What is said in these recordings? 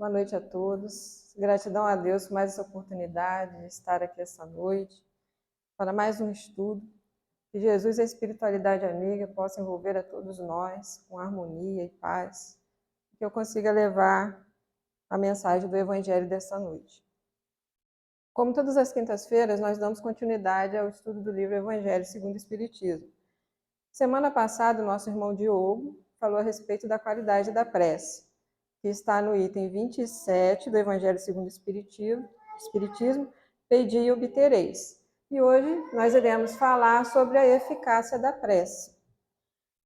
Boa noite a todos. Gratidão a Deus por mais essa oportunidade de estar aqui essa noite para mais um estudo. Que Jesus, a espiritualidade amiga, possa envolver a todos nós com harmonia e paz. Que eu consiga levar a mensagem do Evangelho dessa noite. Como todas as quintas-feiras, nós damos continuidade ao estudo do livro Evangelho segundo o Espiritismo. Semana passada, o nosso irmão Diogo falou a respeito da qualidade da prece, que está no item 27 do Evangelho segundo o Espiritismo, pedi e obtereis. E hoje nós iremos falar sobre a eficácia da prece.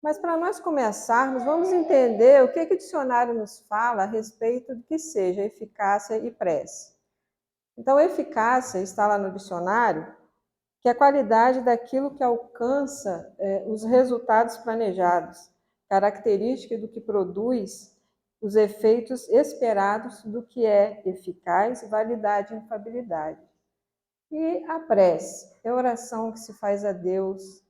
Mas para nós começarmos, vamos entender o que o dicionário nos fala a respeito do que seja eficácia e prece. Então, eficácia está lá no dicionário, que é a qualidade daquilo que alcança os resultados planejados, característica do que produz os efeitos esperados do que é eficaz, validade e infalibilidade. E a prece é a oração que se faz a Deus,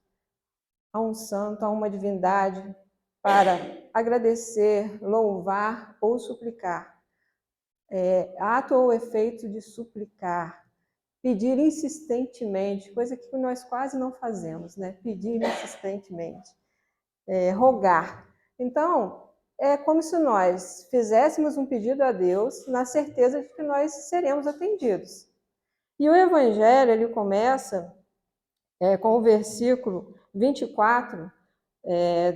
a um santo, a uma divindade, para agradecer, louvar ou suplicar. Ato ou efeito de suplicar, pedir insistentemente, coisa que nós quase não fazemos, né? Pedir insistentemente, rogar. Então, é como se nós fizéssemos um pedido a Deus na certeza de que nós seremos atendidos. E o Evangelho, ele começa com o versículo 24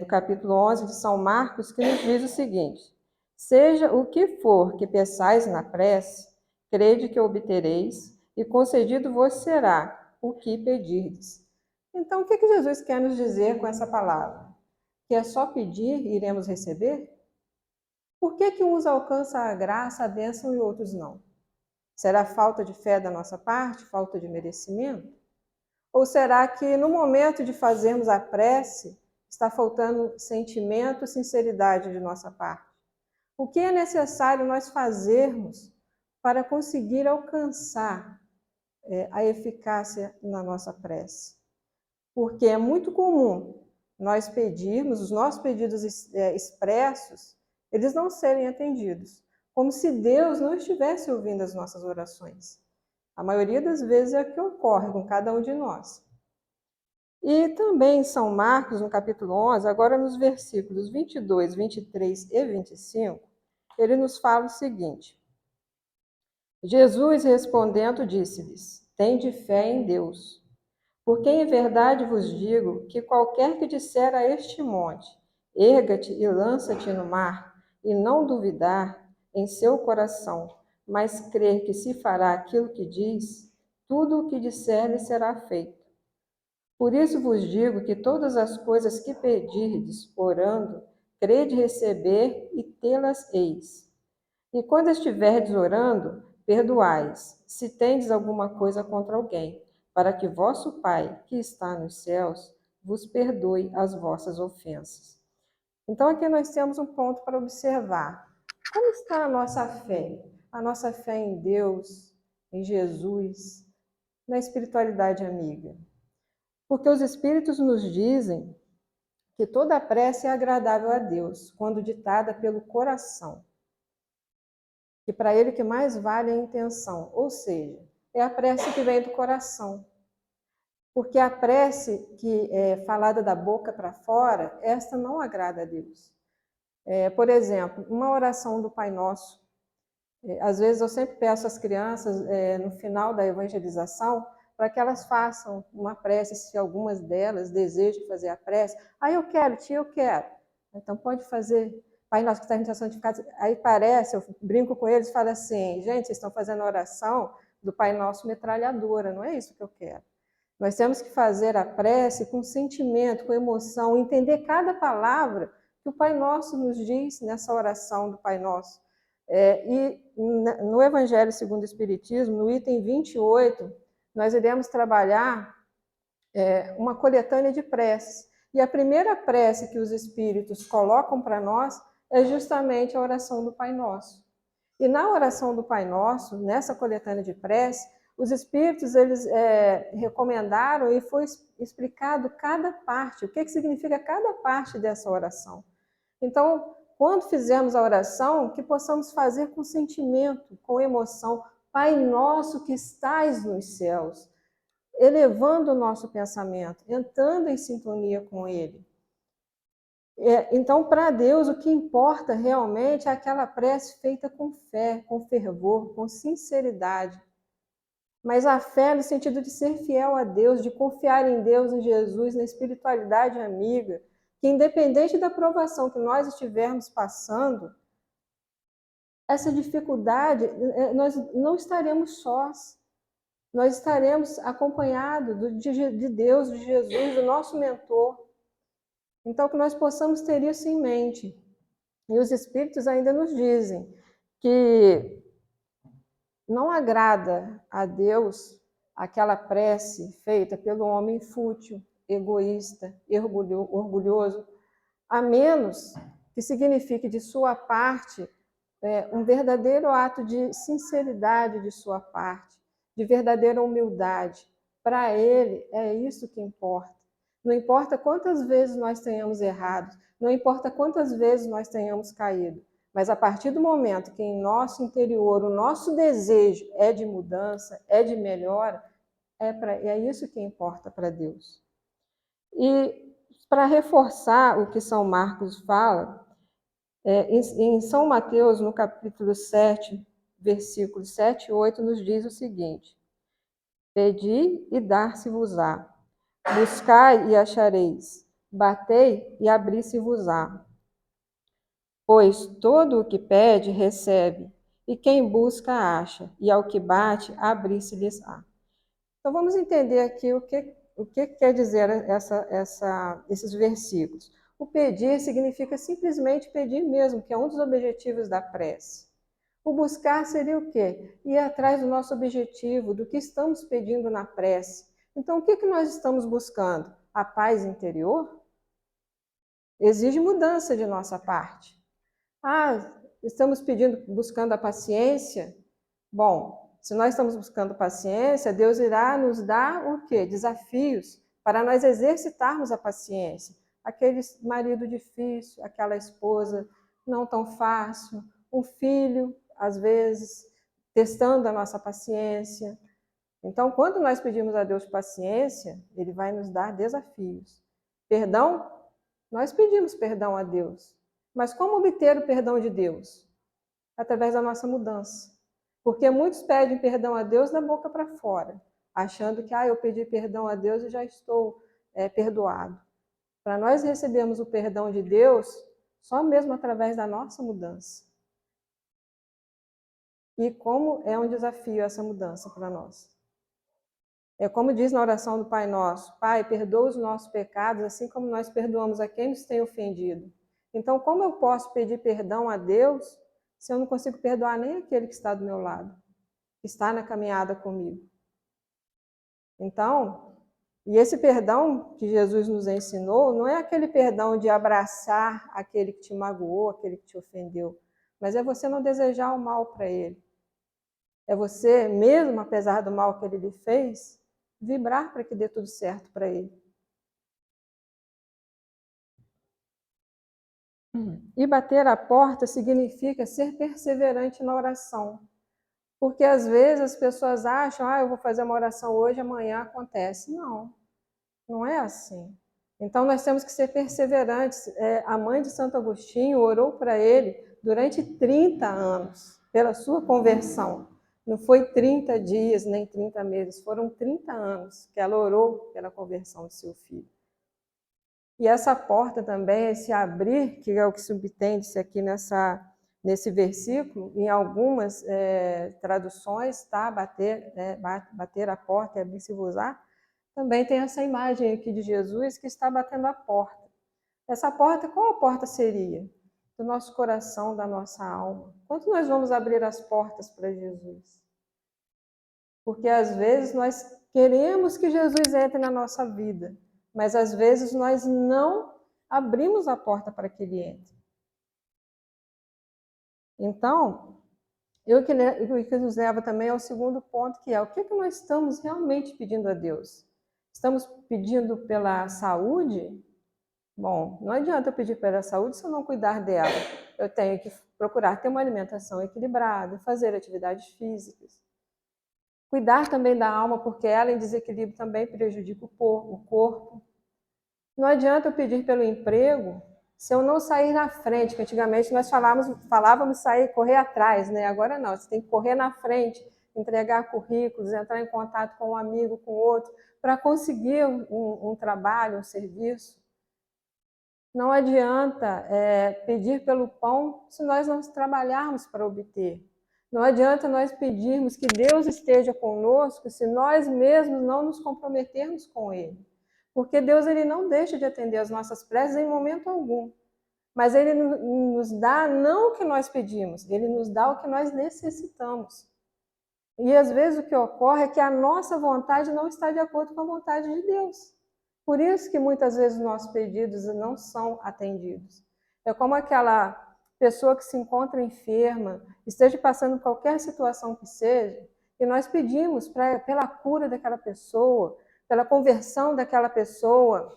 do capítulo 11 de São Marcos, que nos diz o seguinte: seja o que for que peçais na prece, crede que obtereis, e concedido vos será o que pedirdes. Então, o que Jesus quer nos dizer com essa palavra? Que é só pedir e iremos receber? Por que uns alcançam a graça, a bênção e outros não? Será falta de fé da nossa parte? Falta de merecimento? Ou será que no momento de fazermos a prece, está faltando sentimento, sinceridade de nossa parte? O que é necessário nós fazermos para conseguir alcançar a eficácia na nossa prece? Porque é muito comum nós pedirmos, os nossos pedidos expressos, eles não serem atendidos, como se Deus não estivesse ouvindo as nossas orações. A maioria das vezes é o que ocorre com cada um de nós. E também em São Marcos, no capítulo 11, agora nos versículos 22, 23 e 25, ele nos fala o seguinte: Jesus respondendo disse-lhes: tende fé em Deus. Porque em verdade vos digo que qualquer que disser a este monte, erga-te e lança-te no mar, e não duvidar em seu coração, mas crer que se fará aquilo que diz, tudo o que disser lhe será feito. Por isso vos digo que todas as coisas que pedirdes, orando, crede receber e tê-las eis. E quando estiverdes orando, perdoais, se tendes alguma coisa contra alguém, para que vosso Pai, que está nos céus, vos perdoe as vossas ofensas. Então aqui nós temos um ponto para observar. Como está a nossa fé? A nossa fé em Deus, em Jesus, na espiritualidade amiga. Porque os Espíritos nos dizem que toda prece é agradável a Deus, quando ditada pelo coração. Que para ele o que mais vale é a intenção, ou seja, é a prece que vem do coração. Porque a prece que é falada da boca para fora, esta não agrada a Deus. Por exemplo, uma oração do Pai Nosso. Às vezes eu sempre peço às crianças, no final da evangelização, para que elas façam uma prece, se algumas delas desejam fazer a prece. Eu quero, tia, eu quero. Então pode fazer. Pai Nosso que está em oração santificado. Aí parece, eu brinco com eles e falo assim: gente, vocês estão fazendo a oração do Pai Nosso metralhadora, não é isso que eu quero. Nós temos que fazer a prece com sentimento, com emoção, entender cada palavra que o Pai Nosso nos diz nessa oração do Pai Nosso. E no Evangelho segundo o Espiritismo, no item 28, nós iremos trabalhar uma coletânea de preces. E a primeira prece que os Espíritos colocam para nós é justamente a oração do Pai Nosso. E na oração do Pai Nosso, nessa coletânea de prece, os Espíritos eles recomendaram e foi explicado cada parte, o que significa cada parte dessa oração. Então, quando fizermos a oração, que possamos fazer com sentimento, com emoção. Pai nosso que estais nos céus, elevando o nosso pensamento, entrando em sintonia com Ele. Então, para Deus, o que importa realmente é aquela prece feita com fé, com fervor, com sinceridade. Mas a fé no sentido de ser fiel a Deus, de confiar em Deus, em Jesus, na espiritualidade amiga, que independente da provação que nós estivermos passando, essa dificuldade, nós não estaremos sós. Nós estaremos acompanhados de Deus, de Jesus, do nosso mentor. Então, que nós possamos ter isso em mente. E os Espíritos ainda nos dizem que não agrada a Deus aquela prece feita pelo homem fútil, egoísta, orgulhoso, a menos que signifique de sua parte um verdadeiro ato de sinceridade de sua parte, de verdadeira humildade. Para ele, é isso que importa. Não importa quantas vezes nós tenhamos errado, não importa quantas vezes nós tenhamos caído, mas a partir do momento que em nosso interior o nosso desejo é de mudança, é de melhora, é isso que importa para Deus. E para reforçar o que São Marcos fala, em São Mateus, no capítulo 7, versículos 7 e 8, nos diz o seguinte: Pedi e dar-se-vos-á, buscai e achareis, batei e abri-se-vos-á. Pois todo o que pede, recebe, e quem busca, acha, e ao que bate, abrir-se-lhes-á. Então vamos entender aqui o que quer dizer esses versículos. O pedir significa simplesmente pedir mesmo, que é um dos objetivos da prece. O buscar seria o quê? Ir atrás do nosso objetivo, do que estamos pedindo na prece. Então, o que nós estamos buscando? A paz interior? Exige mudança de nossa parte. Estamos buscando a paciência? Bom, se nós estamos buscando paciência, Deus irá nos dar o quê? Desafios para nós exercitarmos a paciência. Aquele marido difícil, aquela esposa não tão fácil, um filho, às vezes, testando a nossa paciência. Então, quando nós pedimos a Deus paciência, Ele vai nos dar desafios. Perdão? Nós pedimos perdão a Deus. Mas como obter o perdão de Deus? Através da nossa mudança. Porque muitos pedem perdão a Deus da boca para fora, achando que eu pedi perdão a Deus e já estou perdoado. Para nós recebermos o perdão de Deus, só mesmo através da nossa mudança. E como é um desafio essa mudança para nós. É como diz na oração do Pai Nosso: Pai, perdoa os nossos pecados, assim como nós perdoamos a quem nos tem ofendido. Então, como eu posso pedir perdão a Deus se eu não consigo perdoar nem aquele que está do meu lado, que está na caminhada comigo? Então, e esse perdão que Jesus nos ensinou não é aquele perdão de abraçar aquele que te magoou, aquele que te ofendeu, mas é você não desejar o mal para ele. É você, mesmo apesar do mal que ele lhe fez, vibrar para que dê tudo certo para ele. E bater a porta significa ser perseverante na oração. Porque às vezes as pessoas acham, eu vou fazer uma oração hoje, amanhã acontece. Não, não é assim. Então nós temos que ser perseverantes. A mãe de Santo Agostinho orou para ele durante 30 anos, pela sua conversão. Não foi 30 dias, nem 30 meses, foram 30 anos que ela orou pela conversão de seu filho. E essa porta também, esse abrir, que é o que subtende-se aqui nesse versículo, em algumas traduções, tá? Bater a porta e abrir-se-vos-á, também tem essa imagem aqui de Jesus que está batendo a porta. Essa porta, qual a porta seria? Do nosso coração, da nossa alma. Quanto nós vamos abrir as portas para Jesus? Porque às vezes nós queremos que Jesus entre na nossa vida, mas às vezes nós não abrimos a porta para que ele entre. Então, o que nos leva também ao segundo ponto, que é o que nós estamos realmente pedindo a Deus? Estamos pedindo pela saúde Bom, não adianta eu pedir para a saúde se eu não cuidar dela. Eu tenho que procurar ter uma alimentação equilibrada, fazer atividades físicas. Cuidar também da alma, porque ela em desequilíbrio também prejudica o corpo. Não adianta eu pedir pelo emprego se eu não sair na frente, que antigamente nós falávamos sair, correr atrás, né? Agora não, você tem que correr na frente, entregar currículos, entrar em contato com um amigo, com outro, para conseguir um trabalho, um serviço. Não adianta pedir pelo pão se nós não trabalharmos para obter. Não adianta nós pedirmos que Deus esteja conosco se nós mesmos não nos comprometermos com Ele. Porque Deus ele não deixa de atender as nossas preces em momento algum. Mas Ele nos dá não o que nós pedimos, Ele nos dá o que nós necessitamos. E às vezes o que ocorre é que a nossa vontade não está de acordo com a vontade de Deus. Por isso que muitas vezes os nossos pedidos não são atendidos. É como aquela pessoa que se encontra enferma, esteja passando por qualquer situação que seja, e nós pedimos pela cura daquela pessoa, pela conversão daquela pessoa,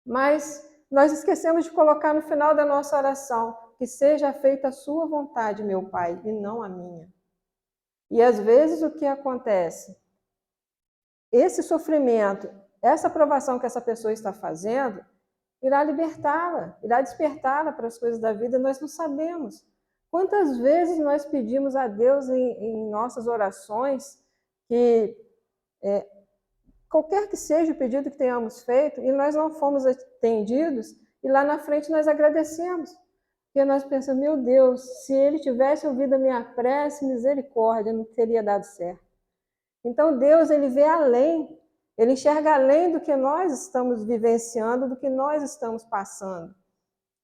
mas nós esquecemos de colocar no final da nossa oração que seja feita a sua vontade, meu Pai, e não a minha. E às vezes o que acontece? Esse sofrimento, essa provação que essa pessoa está fazendo, irá libertá-la, irá despertá-la para as coisas da vida, nós não sabemos. Quantas vezes nós pedimos a Deus em nossas orações que qualquer que seja o pedido que tenhamos feito, e nós não fomos atendidos, e lá na frente nós agradecemos. Porque nós pensamos, meu Deus, se ele tivesse ouvido a minha prece, misericórdia, não teria dado certo. Então Deus, ele vê além, ele enxerga além do que nós estamos vivenciando, do que nós estamos passando.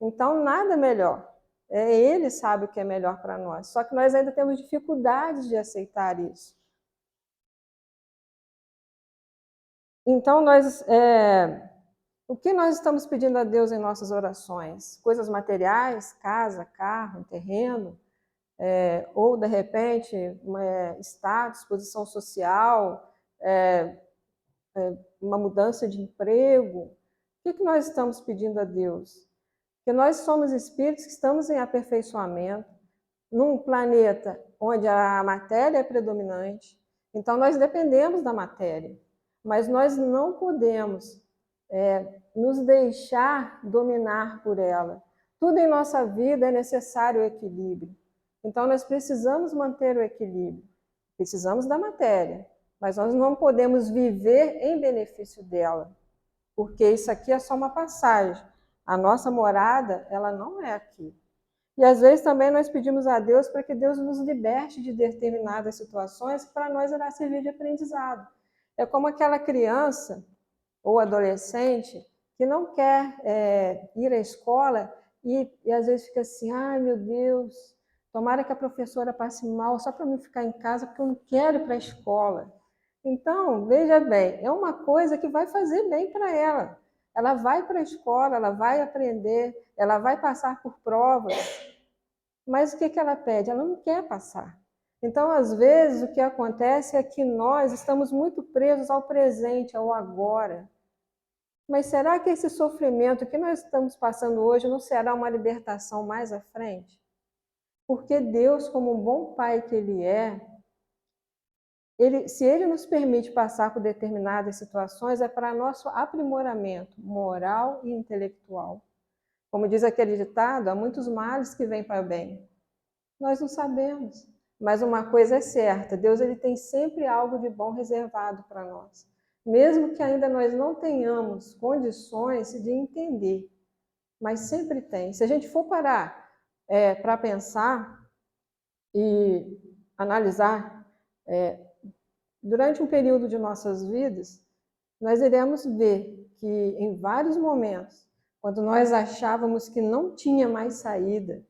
Então nada melhor. Ele sabe o que é melhor para nós. Só que nós ainda temos dificuldades de aceitar isso. Então o que nós estamos pedindo a Deus em nossas orações? Coisas materiais, casa, carro, terreno, ou de repente status, posição social, uma mudança de emprego. O que nós estamos pedindo a Deus? Porque nós somos espíritos que estamos em aperfeiçoamento, num planeta onde a matéria é predominante, então nós dependemos da matéria, mas nós não podemos nos deixar dominar por ela. Tudo em nossa vida é necessário o equilíbrio. Então nós precisamos manter o equilíbrio. Precisamos da matéria, mas nós não podemos viver em benefício dela, porque isso aqui é só uma passagem. A nossa morada, ela não é aqui. E às vezes também nós pedimos a Deus para que Deus nos liberte de determinadas situações que para nós irá servir de aprendizado. É como aquela criança ou adolescente que não quer ir à escola e às vezes fica assim, ai meu Deus, tomara que a professora passe mal só para mim ficar em casa porque eu não quero ir para a escola. Então, veja bem, é uma coisa que vai fazer bem para ela. Ela vai para a escola, ela vai aprender, ela vai passar por provas, mas o que ela pede? Ela não quer passar. Então, às vezes, o que acontece é que nós estamos muito presos ao presente, ao agora. Mas será que esse sofrimento que nós estamos passando hoje não será uma libertação mais à frente? Porque Deus, como um bom pai que Ele é, se Ele nos permite passar por determinadas situações, é para nosso aprimoramento moral e intelectual. Como diz aquele ditado, há muitos males que vêm para o bem. Nós não sabemos, mas uma coisa é certa, Deus ele tem sempre algo de bom reservado para nós. Mesmo que ainda nós não tenhamos condições de entender, mas sempre tem. Se a gente for parar para pensar e analisar, durante um período de nossas vidas, nós iremos ver que em vários momentos, quando nós achávamos que não tinha mais saída,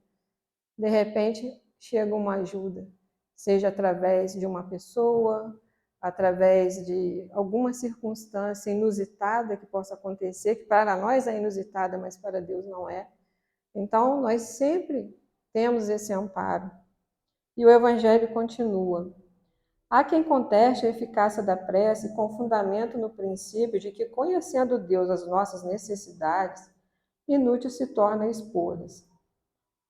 de repente chega uma ajuda, seja através de uma pessoa, através de alguma circunstância inusitada que possa acontecer, que para nós é inusitada, mas para Deus não é. Então, nós sempre temos esse amparo. E o Evangelho continua. Há quem conteste a eficácia da prece com fundamento no princípio de que, conhecendo Deus as nossas necessidades, inútil se torna expô-las.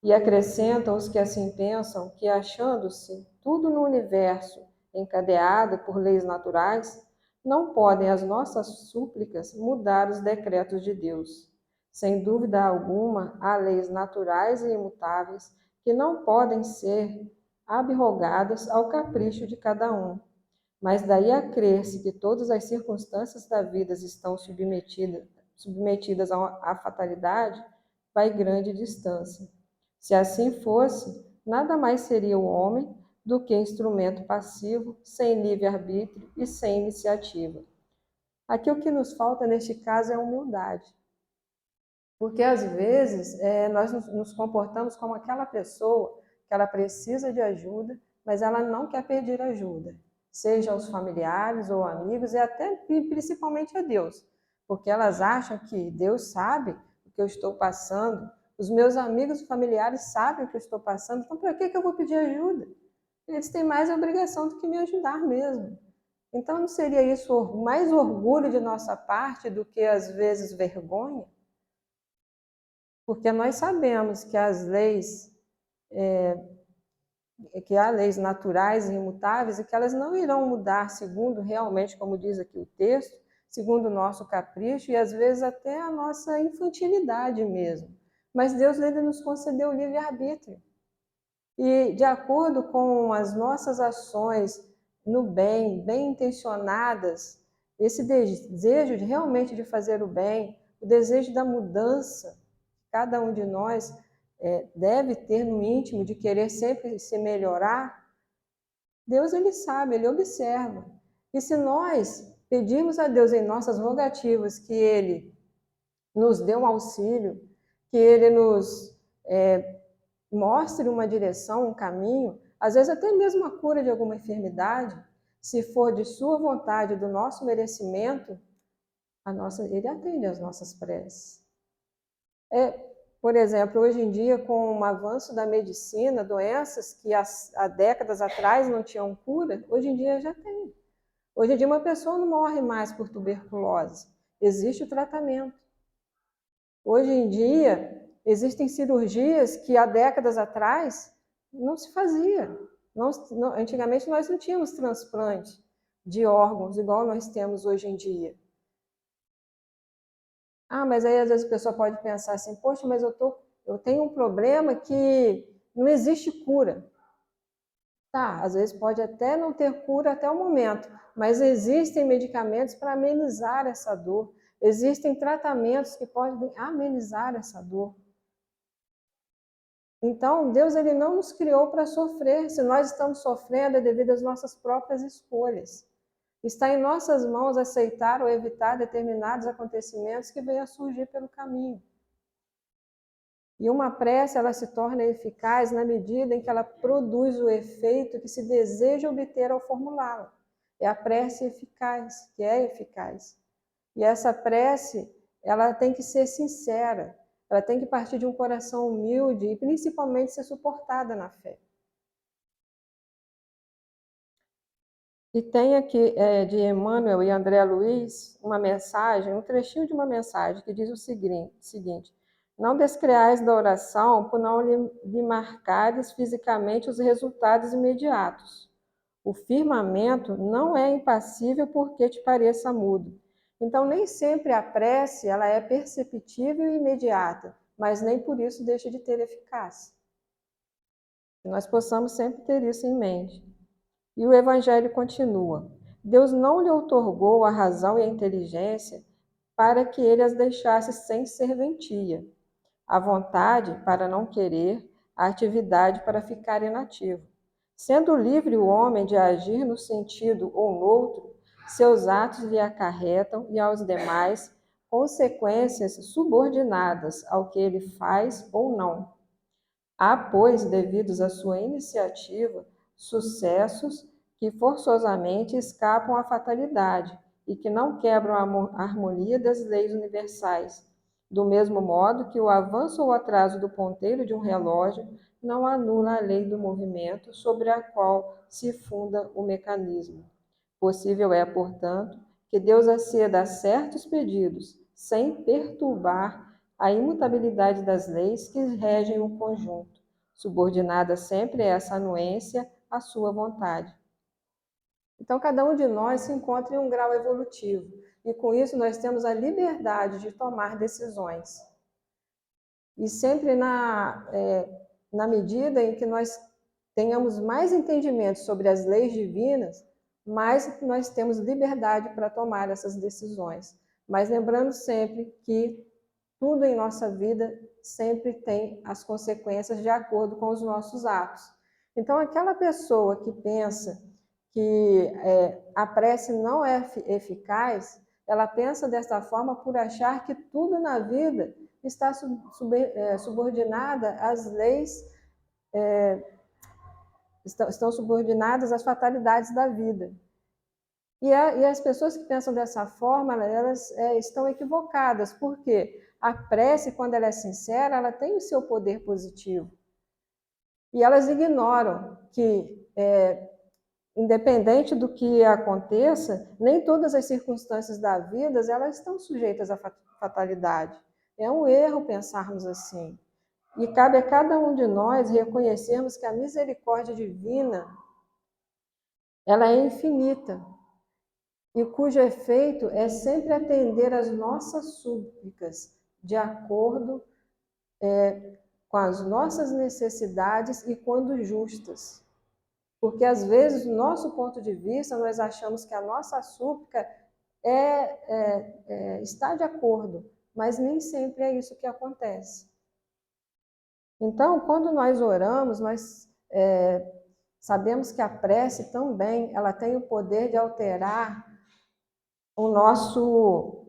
E acrescentam os que assim pensam que, achando-se tudo no universo encadeado por leis naturais, não podem as nossas súplicas mudar os decretos de Deus. Sem dúvida alguma, há leis naturais e imutáveis que não podem ser abrogadas ao capricho de cada um. Mas daí a crer-se que todas as circunstâncias da vida estão submetidas à fatalidade, vai grande distância. Se assim fosse, nada mais seria o homem do que instrumento passivo, sem livre-arbítrio e sem iniciativa. Aqui o que nos falta neste caso é humildade. Porque às vezes nós nos comportamos como aquela pessoa que ela precisa de ajuda, mas ela não quer pedir ajuda, seja aos familiares ou amigos e até principalmente a Deus, porque elas acham que Deus sabe o que eu estou passando, os meus amigos e familiares sabem o que eu estou passando, então para que eu vou pedir ajuda? Eles têm mais obrigação do que me ajudar mesmo. Então não seria isso mais orgulho de nossa parte do que às vezes vergonha? Porque nós sabemos que que há leis naturais e imutáveis e que elas não irão mudar segundo realmente, como diz aqui o texto, segundo o nosso capricho e às vezes até a nossa infantilidade mesmo. Mas Deus ainda nos concedeu o livre-arbítrio. E de acordo com as nossas ações no bem, bem intencionadas, esse desejo de realmente de fazer o bem, o desejo da mudança, cada um de nós deve ter no íntimo de querer sempre se melhorar, Deus ele sabe, ele observa. E se nós pedirmos a Deus em nossas rogativas que ele nos dê um auxílio, que ele nos mostre uma direção, um caminho, às vezes até mesmo a cura de alguma enfermidade, se for de sua vontade, do nosso merecimento, ele atende às nossas preces. Por exemplo, hoje em dia, com o avanço da medicina, doenças que há décadas atrás não tinham cura, hoje em dia já tem. Hoje em dia uma pessoa não morre mais por tuberculose, existe o tratamento. Hoje em dia, existem cirurgias que há décadas atrás não se fazia. Antigamente nós não tínhamos transplante de órgãos igual nós temos hoje em dia. Mas aí às vezes a pessoa pode pensar assim, poxa, mas eu tenho um problema que não existe cura. Tá, às vezes pode até não ter cura até o momento, mas existem medicamentos para amenizar essa dor. Existem tratamentos que podem amenizar essa dor. Então, Deus ele não nos criou para sofrer. Se nós estamos sofrendo é devido às nossas próprias escolhas. Está em nossas mãos aceitar ou evitar determinados acontecimentos que venham a surgir pelo caminho. E uma prece ela se torna eficaz na medida em que ela produz o efeito que se deseja obter ao formulá-la. É a prece eficaz, que é eficaz. E essa prece, ela tem que ser sincera, ela tem que partir de um coração humilde e principalmente ser suportada na fé. E tem aqui de Emmanuel e André Luiz uma mensagem, um trechinho de uma mensagem que diz o seguinte: não descreais da oração por não lhe marcares fisicamente os resultados imediatos. O firmamento não é impassível porque te pareça mudo. Então, nem sempre a prece ela é perceptível e imediata, mas nem por isso deixa de ter eficácia. Que nós possamos sempre ter isso em mente. E o Evangelho continua: Deus não lhe outorgou a razão e a inteligência para que ele as deixasse sem serventia, a vontade para não querer, a atividade para ficar inativo. Sendo livre o homem de agir no sentido ou no outro, seus atos lhe acarretam e aos demais consequências subordinadas ao que ele faz ou não. Há, pois, devidos à sua iniciativa, sucessos que forçosamente escapam à fatalidade e que não quebram a harmonia das leis universais, do mesmo modo que o avanço ou atraso do ponteiro de um relógio não anula a lei do movimento sobre a qual se funda o mecanismo. Possível é, portanto, que Deus aceda a certos pedidos, sem perturbar a imutabilidade das leis que regem o conjunto, subordinada sempre a essa anuência à sua vontade. Então, cada um de nós se encontra em um grau evolutivo, e com isso nós temos a liberdade de tomar decisões. E sempre na medida em que nós tenhamos mais entendimento sobre as leis divinas, mais nós temos liberdade para tomar essas decisões. Mas lembrando sempre que tudo em nossa vida sempre tem as consequências de acordo com os nossos atos. Então, aquela pessoa que pensa que a prece não é eficaz, ela pensa dessa forma por achar que tudo na vida está subordinada às leis, estão subordinadas às fatalidades da vida. E as pessoas que pensam dessa forma, elas estão equivocadas, porque a prece, quando ela é sincera, ela tem o seu poder positivo. E elas ignoram que, independente do que aconteça, nem todas as circunstâncias da vida elas estão sujeitas à fatalidade. É um erro pensarmos assim. E cabe a cada um de nós reconhecermos que a misericórdia divina, ela é infinita, e cujo efeito é sempre atender às nossas súplicas, de acordo com as nossas necessidades e quando justas. Porque, às vezes, do nosso ponto de vista, nós achamos que a nossa súplica está de acordo, mas nem sempre é isso que acontece. Então, quando nós oramos, nós sabemos que a prece também ela tem o poder de alterar o nosso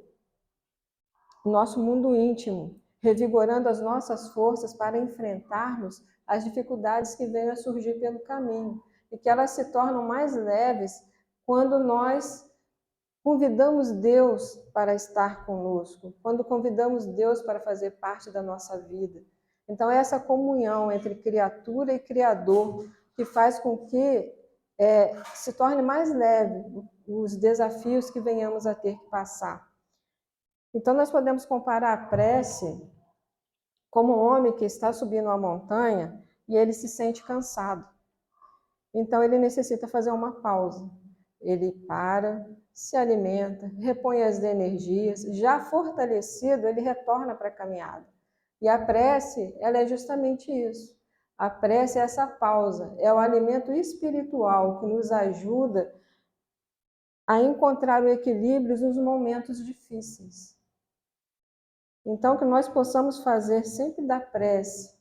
mundo íntimo, revigorando as nossas forças para enfrentarmos as dificuldades que venham a surgir pelo caminho, e que elas se tornam mais leves quando nós convidamos Deus para estar conosco, quando convidamos Deus para fazer parte da nossa vida. Então, é essa comunhão entre criatura e Criador que faz com que se torne mais leve os desafios que venhamos a ter que passar. Então, nós podemos comparar a prece como um homem que está subindo uma montanha e ele se sente cansado. Então, ele necessita fazer uma pausa. Ele para, se alimenta, repõe as energias, já fortalecido, ele retorna para a caminhada. E a prece, ela é justamente isso. A prece é essa pausa, é o alimento espiritual que nos ajuda a encontrar o equilíbrio nos momentos difíceis. Então, que nós possamos fazer sempre da prece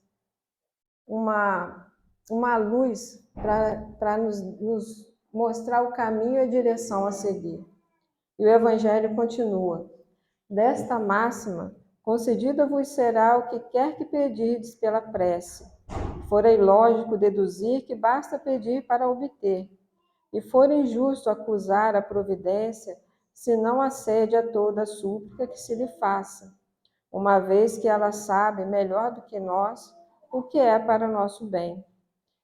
uma luz para nos mostrar o caminho e a direção a seguir. E o Evangelho continua: desta máxima, concedida vos será o que quer que pedirdes pela prece. Forei lógico deduzir que basta pedir para obter, e for injusto acusar a providência, se não acede a toda a súplica que se lhe faça, uma vez que ela sabe melhor do que nós o que é para nosso bem.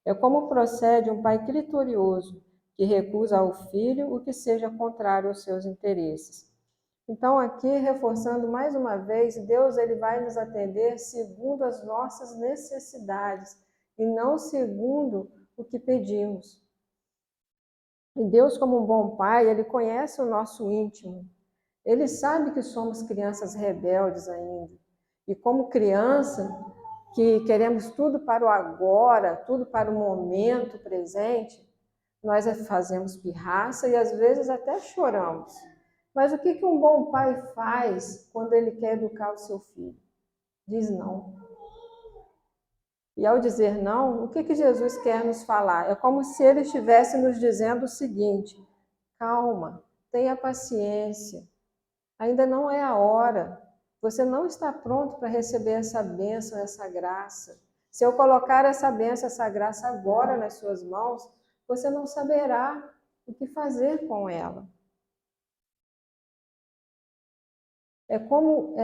É como procede um pai criterioso, que recusa ao filho o que seja contrário aos seus interesses. Então, aqui, reforçando mais uma vez, Deus ele vai nos atender segundo as nossas necessidades e não segundo o que pedimos. E Deus, como um bom pai, ele conhece o nosso íntimo. Ele sabe que somos crianças rebeldes ainda. E como criança, que queremos tudo para o agora, tudo para o momento presente, nós fazemos pirraça e às vezes até choramos. Mas o que um bom pai faz quando ele quer educar o seu filho? Diz não. E ao dizer não, o que Jesus quer nos falar? É como se ele estivesse nos dizendo o seguinte: calma, tenha paciência, ainda não é a hora. Você não está pronto para receber essa bênção, essa graça. Se eu colocar essa bênção, essa graça agora nas suas mãos, você não saberá o que fazer com ela. É como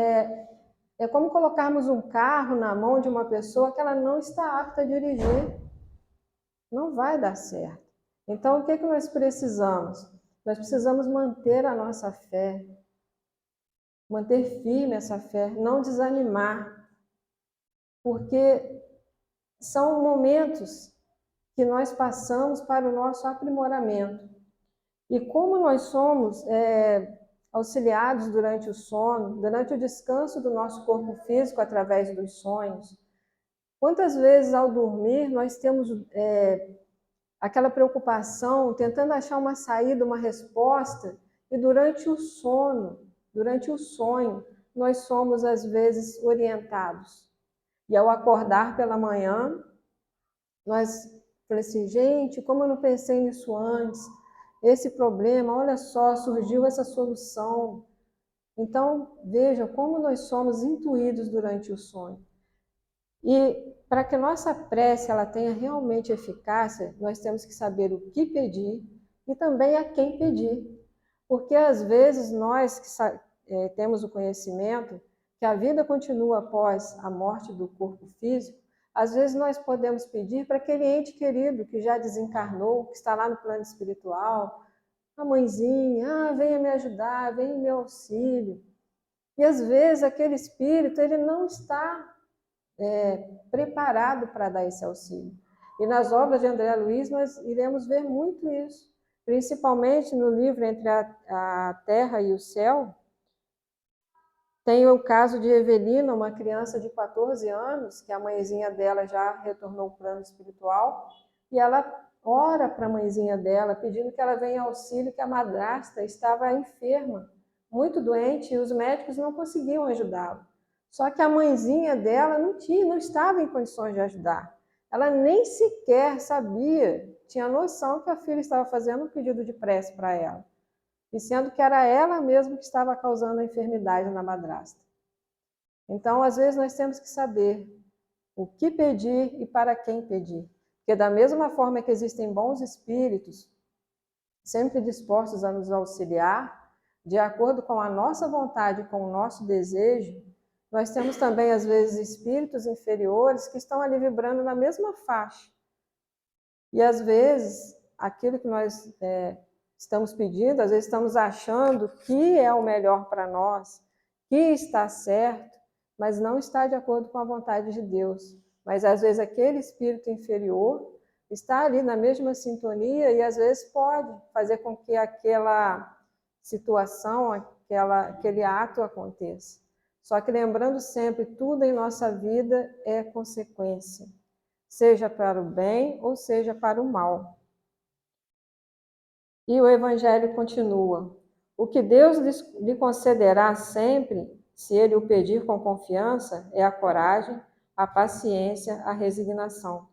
colocarmos um carro na mão de uma pessoa que ela não está apta a dirigir. Não vai dar certo. Então, o que nós precisamos? Nós precisamos manter a nossa fé. manter firme essa fé, não desanimar, porque são momentos que nós passamos para o nosso aprimoramento. E como nós somos auxiliados durante o sono, durante o descanso do nosso corpo físico através dos sonhos, quantas vezes ao dormir nós temos aquela preocupação, tentando achar uma saída, uma resposta, e durante o sono, durante o sonho, nós somos às vezes orientados. E ao acordar pela manhã, nós falamos assim, gente, como eu não pensei nisso antes, esse problema, olha só, surgiu essa solução. Então, vejam como nós somos intuídos durante o sonho. E para que nossa prece ela tenha realmente eficácia, nós temos que saber o que pedir e também a quem pedir. Porque às vezes nós que temos o conhecimento que a vida continua após a morte do corpo físico, às vezes nós podemos pedir para aquele ente querido que já desencarnou, que está lá no plano espiritual, a mãezinha, venha me ajudar, venha em meu auxílio. E às vezes aquele espírito ele não está preparado para dar esse auxílio. E nas obras de André Luiz nós iremos ver muito isso, principalmente no livro Entre a Terra e o Céu. Tem o caso de Evelina, uma criança de 14 anos, que a mãezinha dela já retornou ao plano espiritual, e ela ora para a mãezinha dela, pedindo que ela venha auxílio, que a madrasta estava enferma, muito doente, e os médicos não conseguiam ajudá-la. Só que a mãezinha dela não estava em condições de ajudar. Ela nem sequer sabia, tinha noção que a filha estava fazendo um pedido de prece para ela, e sendo que era ela mesma que estava causando a enfermidade na madrasta. Então, às vezes, nós temos que saber o que pedir e para quem pedir. Porque da mesma forma que existem bons espíritos, sempre dispostos a nos auxiliar, de acordo com a nossa vontade, com o nosso desejo, nós temos também, às vezes, espíritos inferiores que estão ali vibrando na mesma faixa. E, às vezes, aquilo que nós estamos pedindo, às vezes estamos achando que é o melhor para nós, que está certo, mas não está de acordo com a vontade de Deus. Mas às vezes aquele espírito inferior está ali na mesma sintonia e às vezes pode fazer com que aquela situação, aquele ato aconteça. Só que lembrando sempre, tudo em nossa vida é consequência, seja para o bem ou seja para o mal. E o Evangelho continua. O que Deus lhe concederá sempre, se ele o pedir com confiança, é a coragem, a paciência, a resignação.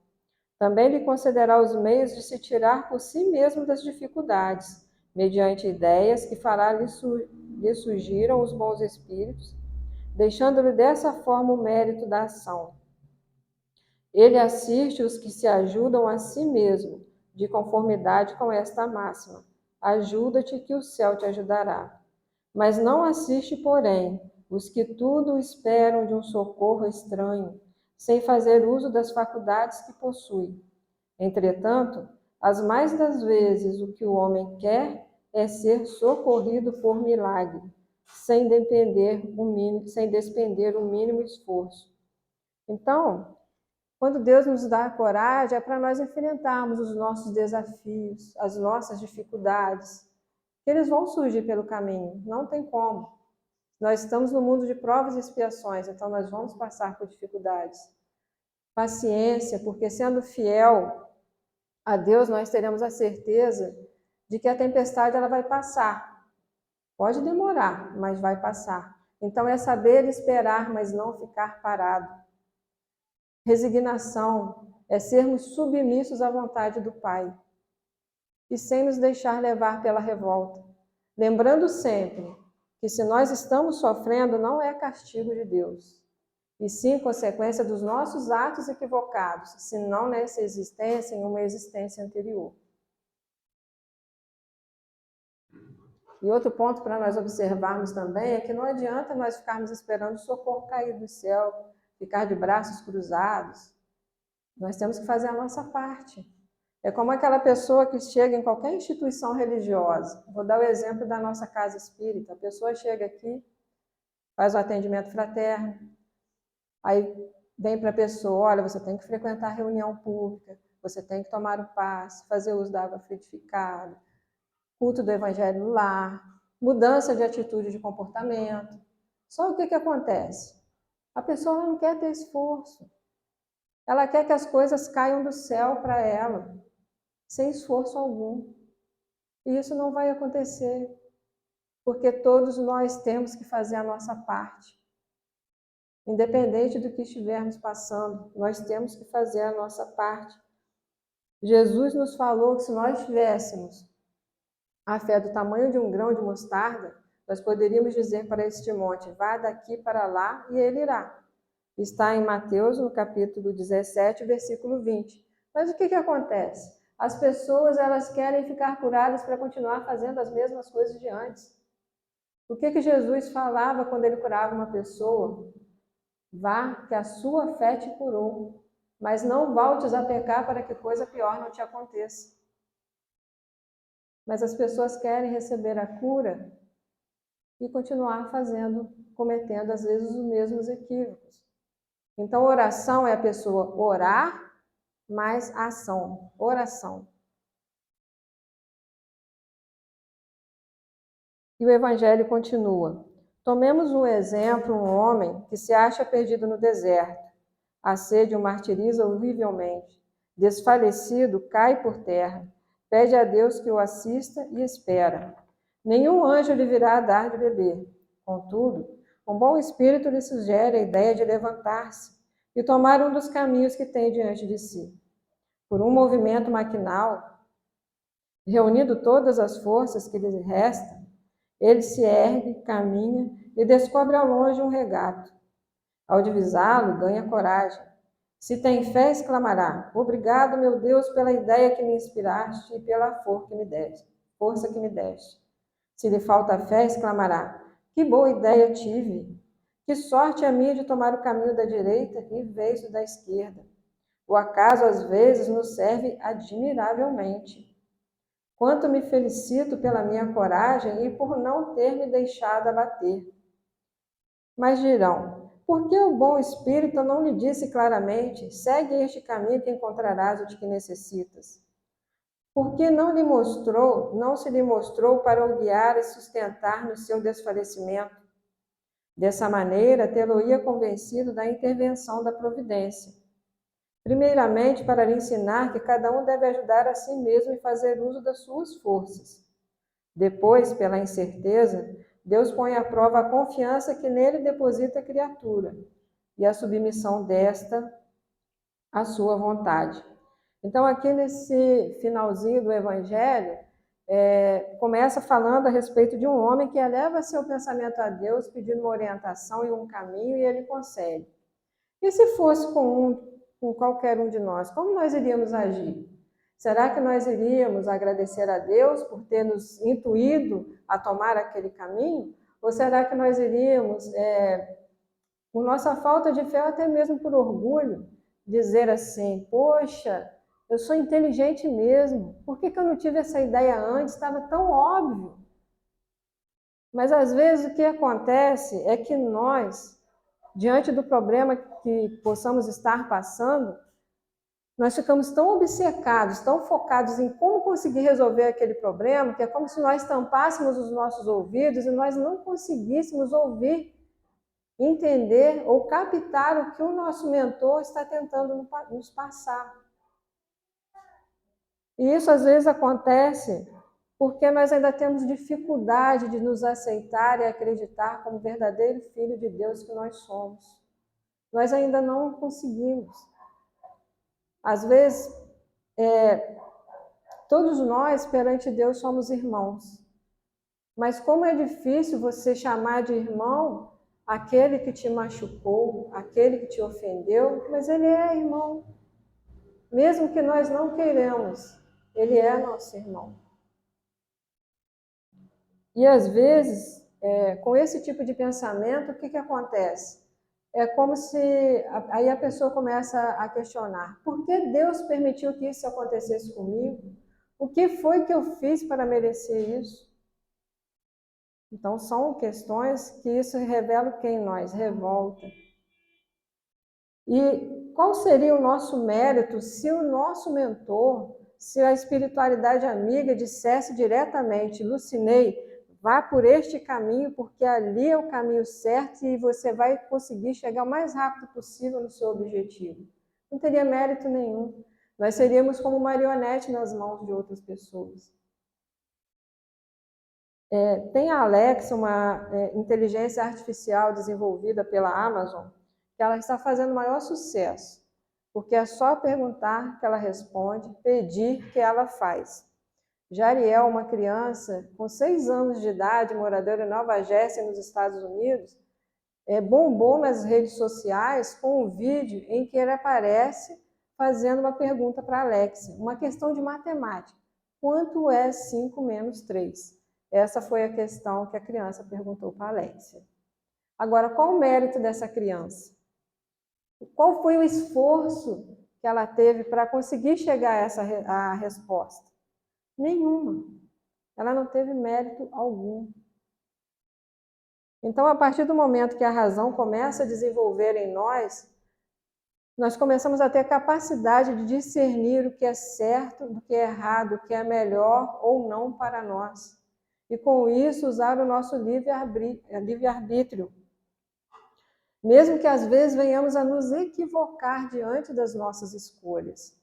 Também lhe concederá os meios de se tirar por si mesmo das dificuldades, mediante ideias que fará lhe surgiram os bons espíritos, deixando-lhe dessa forma o mérito da ação. Ele assiste os que se ajudam a si mesmo, de conformidade com esta máxima: ajuda-te que o céu te ajudará. Mas não assiste, porém, os que tudo esperam de um socorro estranho, sem fazer uso das faculdades que possui. Entretanto, as mais das vezes o que o homem quer é ser socorrido por milagre, sem despender o mínimo esforço. Então, quando Deus nos dá a coragem, é para nós enfrentarmos os nossos desafios, as nossas dificuldades, que eles vão surgir pelo caminho, não tem como. Nós estamos no mundo de provas e expiações, então nós vamos passar por dificuldades. Paciência, porque sendo fiel a Deus, nós teremos a certeza de que a tempestade ela vai passar. Pode demorar, mas vai passar. Então é saber esperar, mas não ficar parado. Resignação é sermos submissos à vontade do Pai e sem nos deixar levar pela revolta. Lembrando sempre que se nós estamos sofrendo, não é castigo de Deus, e sim consequência dos nossos atos equivocados, se não nessa existência, em uma existência anterior. E outro ponto para nós observarmos também é que não adianta nós ficarmos esperando o socorro cair do céu, ficar de braços cruzados. Nós temos que fazer a nossa parte. É como aquela pessoa que chega em qualquer instituição religiosa. Vou dar o exemplo da nossa casa espírita. A pessoa chega aqui, faz o atendimento fraterno, aí vem para a pessoa, olha, você tem que frequentar a reunião pública, você tem que tomar o passe, fazer uso da água frutificada, culto do evangelho no lar, mudança de atitude de comportamento. Só o que acontece? A pessoa não quer ter esforço. Ela quer que as coisas caiam do céu para ela, sem esforço algum. E isso não vai acontecer, porque todos nós temos que fazer a nossa parte. Independente do que estivermos passando, nós temos que fazer a nossa parte. Jesus nos falou que se nós tivéssemos a fé do tamanho de um grão de mostarda, nós poderíamos dizer para este monte, vá daqui para lá, e ele irá. Está em Mateus, no capítulo 17, versículo 20. Mas o que acontece? As pessoas, elas querem ficar curadas para continuar fazendo as mesmas coisas de antes. O que Jesus falava quando ele curava uma pessoa? Vá, que a sua fé te curou, mas não voltes a pecar para que coisa pior não te aconteça. Mas as pessoas querem receber a cura e continuar cometendo às vezes os mesmos equívocos. Então, oração é a pessoa orar, mais ação, oração. E o evangelho continua. Tomemos um exemplo, um homem que se acha perdido no deserto. A sede o martiriza horrivelmente. Desfalecido, cai por terra. Pede a Deus que o assista e espera. Nenhum anjo lhe virá a dar de beber. Contudo, um bom espírito lhe sugere a ideia de levantar-se e tomar um dos caminhos que tem diante de si. Por um movimento maquinal, reunindo todas as forças que lhe restam, ele se ergue, caminha e descobre ao longe um regato. Ao divisá-lo, ganha coragem. Se tem fé, exclamará: obrigado, meu Deus, pela ideia que me inspiraste e pela força que me deste. Se lhe falta fé, exclamará: que boa ideia tive! Que sorte a minha de tomar o caminho da direita em vez do da esquerda. O acaso, às vezes, nos serve admiravelmente. Quanto me felicito pela minha coragem e por não ter me deixado abater. Mas dirão, por que o bom espírito não lhe disse claramente, segue este caminho que encontrarás o de que necessitas? Por que não se lhe mostrou para o guiar e sustentar no seu desfalecimento? Dessa maneira, tê-lo-ia convencido da intervenção da providência. Primeiramente, para lhe ensinar que cada um deve ajudar a si mesmo e fazer uso das suas forças. Depois, pela incerteza, Deus põe à prova a confiança que nele deposita a criatura e a submissão desta à sua vontade. Então, aqui nesse finalzinho do Evangelho, começa falando a respeito de um homem que eleva seu pensamento a Deus, pedindo uma orientação e um caminho, e ele consegue. E se fosse com qualquer um de nós, como nós iríamos agir? Será que nós iríamos agradecer a Deus por ter nos intuído a tomar aquele caminho? Ou será que nós iríamos, por nossa falta de fé, ou até mesmo por orgulho, dizer assim, poxa, eu sou inteligente mesmo, por que eu não tive essa ideia antes? Estava tão óbvio. Mas às vezes o que acontece é que nós, diante do problema que possamos estar passando, nós ficamos tão obcecados, tão focados em como conseguir resolver aquele problema, que é como se nós tampássemos os nossos ouvidos e nós não conseguíssemos ouvir, entender ou captar o que o nosso mentor está tentando nos passar. E isso às vezes acontece porque nós ainda temos dificuldade de nos aceitar e acreditar como verdadeiro filho de Deus que nós somos. Nós ainda não conseguimos. Às vezes, todos nós perante Deus somos irmãos. Mas como é difícil você chamar de irmão aquele que te machucou, aquele que te ofendeu, mas ele é irmão. Mesmo que nós não queiramos, ele é nosso irmão. E às vezes, com esse tipo de pensamento, o que acontece? É como se aí a pessoa começa a questionar: por que Deus permitiu que isso acontecesse comigo? O que foi que eu fiz para merecer isso? Então, são questões que isso revela o que em nós? Revolta. E qual seria o nosso mérito se o nosso mentor, se a espiritualidade amiga dissesse diretamente: Lucinei, vá por este caminho, porque ali é o caminho certo e você vai conseguir chegar o mais rápido possível no seu objetivo? Não teria mérito nenhum. Nós seríamos como marionete nas mãos de outras pessoas. Tem a Alexa, uma inteligência artificial desenvolvida pela Amazon, que ela está fazendo maior sucesso, porque é só perguntar que ela responde, pedir que ela faz. Jariel, uma criança com 6 anos de idade, moradora em Nova Jersey, nos Estados Unidos, bombou nas redes sociais com um vídeo em que ele aparece fazendo uma pergunta para a Alexa, uma questão de matemática. Quanto é 5 menos 3? Essa foi a questão que a criança perguntou para a Alexia. Agora, qual o mérito dessa criança? Qual foi o esforço que ela teve para conseguir chegar a resposta? Nenhuma. Ela não teve mérito algum. Então, a partir do momento que a razão começa a desenvolver em nós começamos a ter a capacidade de discernir o que é certo do que é errado, o que é melhor ou não para nós. E com isso usar o nosso livre-arbítrio. Mesmo que às vezes venhamos a nos equivocar diante das nossas escolhas.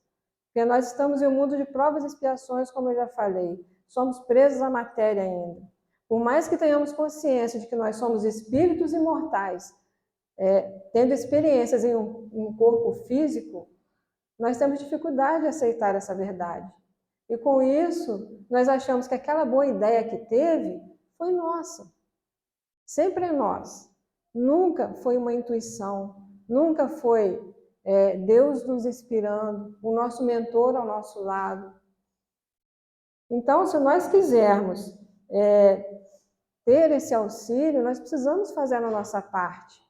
Porque nós estamos em um mundo de provas e expiações, como eu já falei. Somos presos à matéria ainda. Por mais que tenhamos consciência de que nós somos espíritos imortais, tendo experiências em um corpo físico, nós temos dificuldade de aceitar essa verdade. E com isso, nós achamos que aquela boa ideia que teve foi nossa. Sempre é nós. Nunca foi uma intuição, nunca foi Deus nos inspirando, o nosso mentor ao nosso lado. Então, se nós quisermos ter esse auxílio, nós precisamos fazer a nossa parte.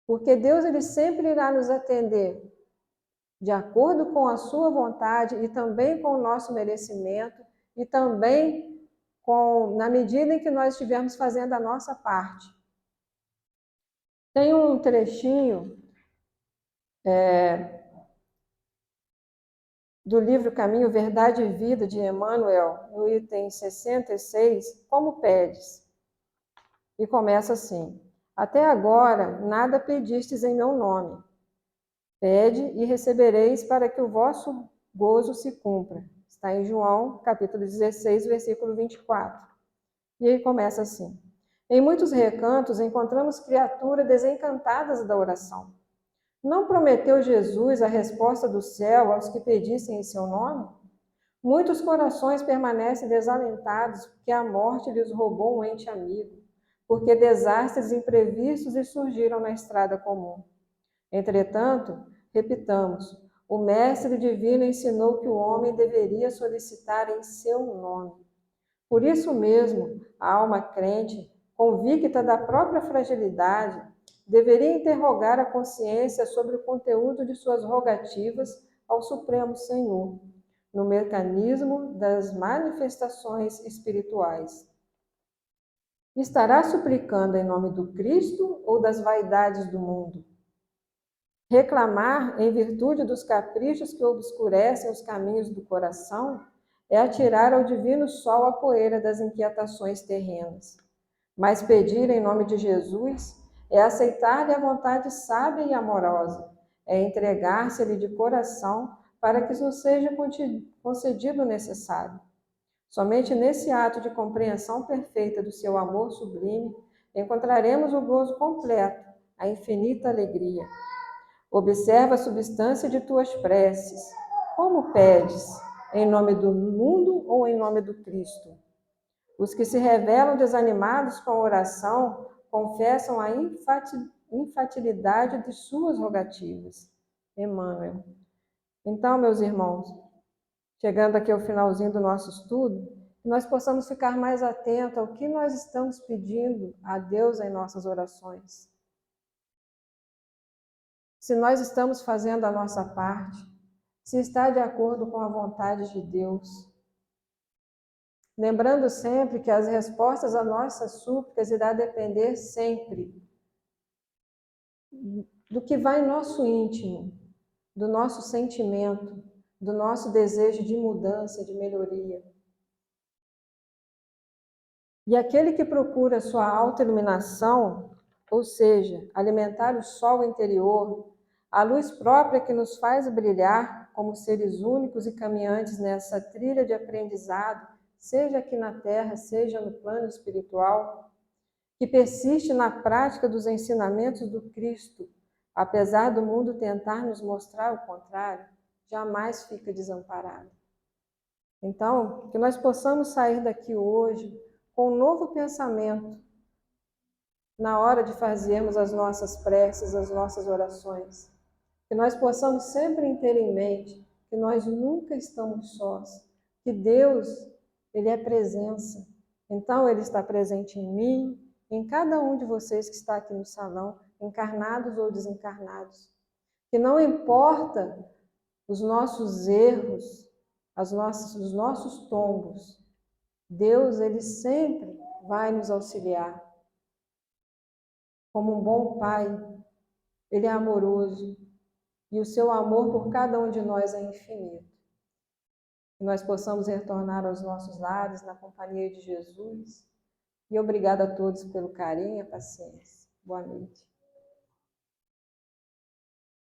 Porque Deus ele sempre irá nos atender de acordo com a sua vontade e também com o nosso merecimento e também na medida em que nós estivermos fazendo a nossa parte. Tem um trechinho do livro Caminho, Verdade e Vida, de Emmanuel, no item 66, Como Pedes? E começa assim: Até agora nada pedistes em meu nome. Pede e recebereis para que o vosso gozo se cumpra. Está em João, capítulo 16, versículo 24. E aí começa assim: Em muitos recantos encontramos criaturas desencantadas da oração. Não prometeu Jesus a resposta do céu aos que pedissem em seu nome? Muitos corações permanecem desalentados porque a morte lhes roubou um ente amigo, porque desastres imprevistos lhes surgiram na estrada comum. Entretanto, repitamos, o Mestre Divino ensinou que o homem deveria solicitar em seu nome. Por isso mesmo, a alma crente, convicta da própria fragilidade, deveria interrogar a consciência sobre o conteúdo de suas rogativas ao Supremo Senhor, no mecanismo das manifestações espirituais. Estará suplicando em nome do Cristo ou das vaidades do mundo? Reclamar em virtude dos caprichos que obscurecem os caminhos do coração é atirar ao divino sol a poeira das inquietações terrenas. Mas pedir em nome de Jesus é aceitar-lhe a vontade sábia e amorosa, é entregar-se-lhe de coração para que nos seja concedido o necessário. Somente nesse ato de compreensão perfeita do seu amor sublime encontraremos o gozo completo, a infinita alegria. Observa a substância de tuas preces. Como pedes? Em nome do mundo ou em nome do Cristo? Os que se revelam desanimados com a oração confessam a infantilidade de suas rogativas. Emmanuel. Então, meus irmãos, chegando aqui ao finalzinho do nosso estudo, que nós possamos ficar mais atentos ao que nós estamos pedindo a Deus em nossas orações. Se nós estamos fazendo a nossa parte, se está de acordo com a vontade de Deus. lembrando sempre que as respostas às nossas súplicas irá depender sempre do que vai em nosso íntimo, do nosso sentimento, do nosso desejo de mudança, de melhoria. E aquele que procura sua autoiluminação, ou seja, alimentar o sol interior, a luz própria que nos faz brilhar como seres únicos e caminhantes nessa trilha de aprendizado, seja aqui na Terra, seja no plano espiritual, que persiste na prática dos ensinamentos do Cristo, apesar do mundo tentar nos mostrar o contrário, jamais fica desamparado. Então, que nós possamos sair daqui hoje com um novo pensamento na hora de fazermos as nossas preces, as nossas orações. Que nós possamos sempre ter em mente que nós nunca estamos sós, que Deus, Ele é presença. Então, Ele está presente em mim, em cada um de vocês que está aqui no salão, encarnados ou desencarnados. Que não importa os nossos erros, os nossos tombos, Deus, Ele sempre vai nos auxiliar. Como um bom Pai, Ele é amoroso e o seu amor por cada um de nós é infinito. Que nós possamos retornar aos nossos lares na companhia de Jesus. E obrigada a todos pelo carinho e a paciência. Boa noite.